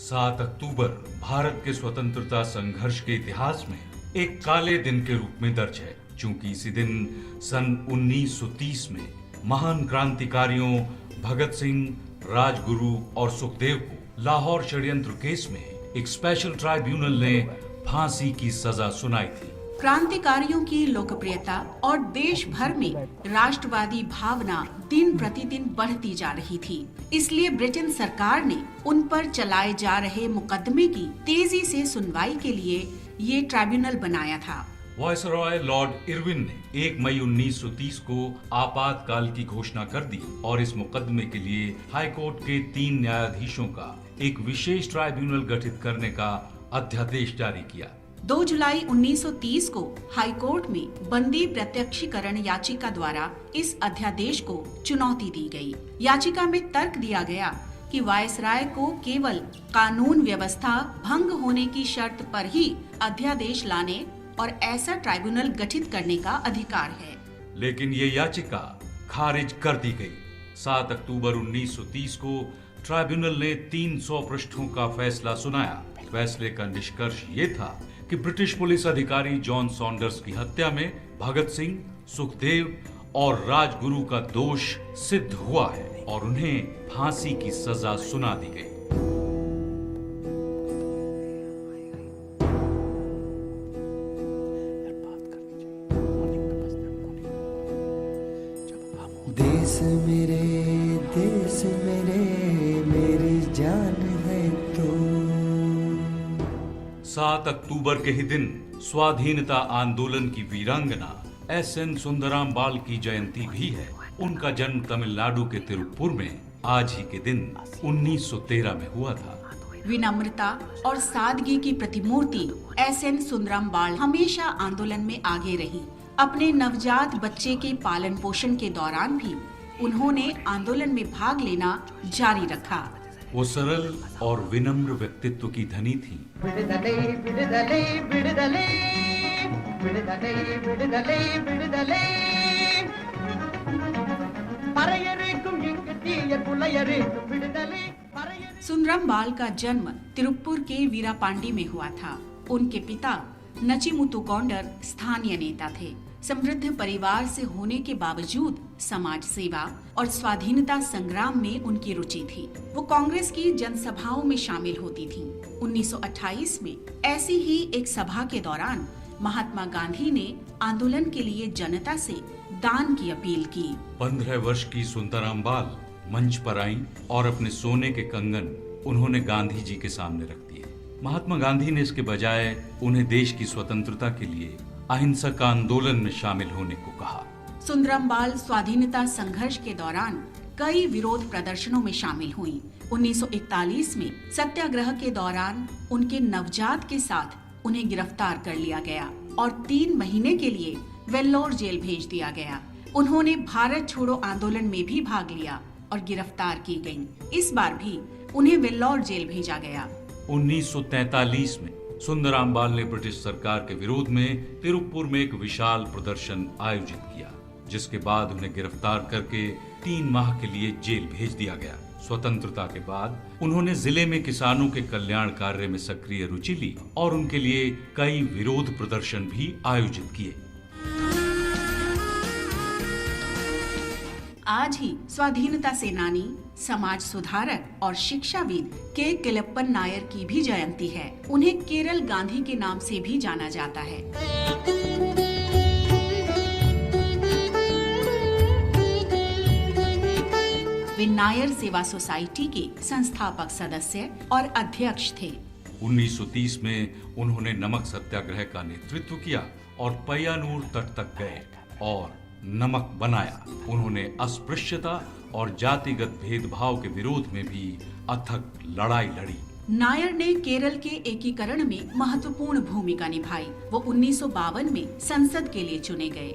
7 अक्टूबर भारत के स्वतंत्रता संघर्ष के इतिहास में एक काले दिन के रूप में दर्ज है, क्योंकि इसी दिन सन 1930 में महान क्रांतिकारियों भगत सिंह, राजगुरु और सुखदेव को लाहौर षड्यंत्र केस में एक स्पेशल ट्राइब्यूनल ने फांसी की सजा सुनाई थी। क्रांतिकारियों की लोकप्रियता और देश भर में राष्ट्रवादी भावना दिन प्रतिदिन बढ़ती जा रही थी। इसलिए ब्रिटेन सरकार ने उन पर चलाए जा रहे मुकदमे की तेजी से सुनवाई के लिए ये ट्राइब्यूनल बनाया था। वायसरॉय लॉर्ड इरविन ने 1 मई 1930 को आपातकाल की घोषणा कर दी और इस मुकदमे के लिए हाई कोर्ट के 3 न्यायाधीशों का एक विशेष ट्राइब्यूनल गठित करने का अध्यादेश जारी किया। 2 जुलाई 1930 को हाई कोर्ट में बंदी प्रत्यक्षीकरण याचिका द्वारा इस अध्यादेश को चुनौती दी गई। याचिका में तर्क दिया गया कि वायसराय को केवल कानून व्यवस्था भंग होने की शर्त पर ही अध्यादेश लाने और ऐसा ट्राइब्यूनल गठित करने का अधिकार है। लेकिन ये याचिका खारिज कर दी गई। 7 अक्टूबर 1930 को ट्राइब्यूनल ने 300 पृष्ठों का फैसला सुनाया। फैसले का निष्कर्ष ये था कि ब्रिटिश पुलिस अधिकारी जॉन सॉन्डर्स की हत्या में भगत सिंह, सुखदेव और राजगुरु का दोष सिद्ध हुआ है और उन्हें फांसी की सजा सुना दी गई। देश मेरे मेरी जान है तो। 7 अक्टूबर के ही दिन स्वाधीनता आंदोलन की वीरांगना एस.एन. सुंदरामबाल की जयंती भी है। उनका जन्म तमिलनाडु के तिरुप्पुर में आज ही के दिन 1913 में हुआ था। विनम्रता और सादगी की प्रतिमूर्ति एस.एन. सुंदरामबाल हमेशा आंदोलन में आगे रही। अपने नवजात बच्चे के पालन पोषण के दौरान भी उन्होंने आंदोलन में भाग लेना जारी रखा। वो सरल और विनम्र व्यक्तित्व की धनी थी। सुंदरामबाल का जन्म तिरुप्पुर के वीरापांडी में हुआ था। उनके पिता नचिमुतुकौंडर स्थानीय नेता थे। समृद्ध परिवार से होने के बावजूद समाज सेवा और स्वाधीनता संग्राम में उनकी रुचि थी। वो कांग्रेस की जनसभाओं में शामिल होती थीं। 1928 में ऐसी ही एक सभा के दौरान महात्मा गांधी ने आंदोलन के लिए जनता से दान की अपील की। 15 वर्ष की सुंदरामबाल मंच पर आईं और अपने सोने के कंगन उन्होंने गांधी जी के सामने रख दिए। महात्मा गांधी ने इसके बजाय उन्हें देश की स्वतंत्रता के लिए अहिंसक आंदोलन में शामिल होने को कहा। सुंदरामबाल स्वाधीनता संघर्ष के दौरान कई विरोध प्रदर्शनों में शामिल हुई। 1941 में सत्याग्रह के दौरान उनके नवजात के साथ उन्हें गिरफ्तार कर लिया गया और 3 महीने के लिए वेल्लोर जेल भेज दिया गया। उन्होंने भारत छोड़ो आंदोलन में भी भाग लिया और गिरफ्तार की गयी। इस बार भी उन्हें वेल्लोर जेल भेजा गया। 1943 में सुंदरामबाल ने ब्रिटिश सरकार के विरोध में तिरुप्पुर में एक विशाल प्रदर्शन आयोजित किया, जिसके बाद उन्हें गिरफ्तार करके 3 माह के लिए जेल भेज दिया गया। स्वतंत्रता के बाद उन्होंने जिले में किसानों के कल्याण कार्य में सक्रिय रुचि ली और उनके लिए कई विरोध प्रदर्शन भी आयोजित किए। आज ही स्वाधीनता सेनानी, समाज सुधारक और शिक्षाविद के किलप्पन नायर की भी जयंती है। उन्हें केरल गांधी के नाम से भी जाना जाता है। वे नायर सेवा सोसाइटी के संस्थापक सदस्य और अध्यक्ष थे। 1930 में उन्होंने नमक सत्याग्रह का नेतृत्व किया और पय्यानूर तट तक गए और नमक बनाया। उन्होंने अस्पृश्यता और जातिगत भेदभाव के विरोध में भी अथक लड़ाई लड़ी। नायर ने केरल के एकीकरण में महत्वपूर्ण भूमिका निभाई। वो 1952 में संसद के लिए चुने गए।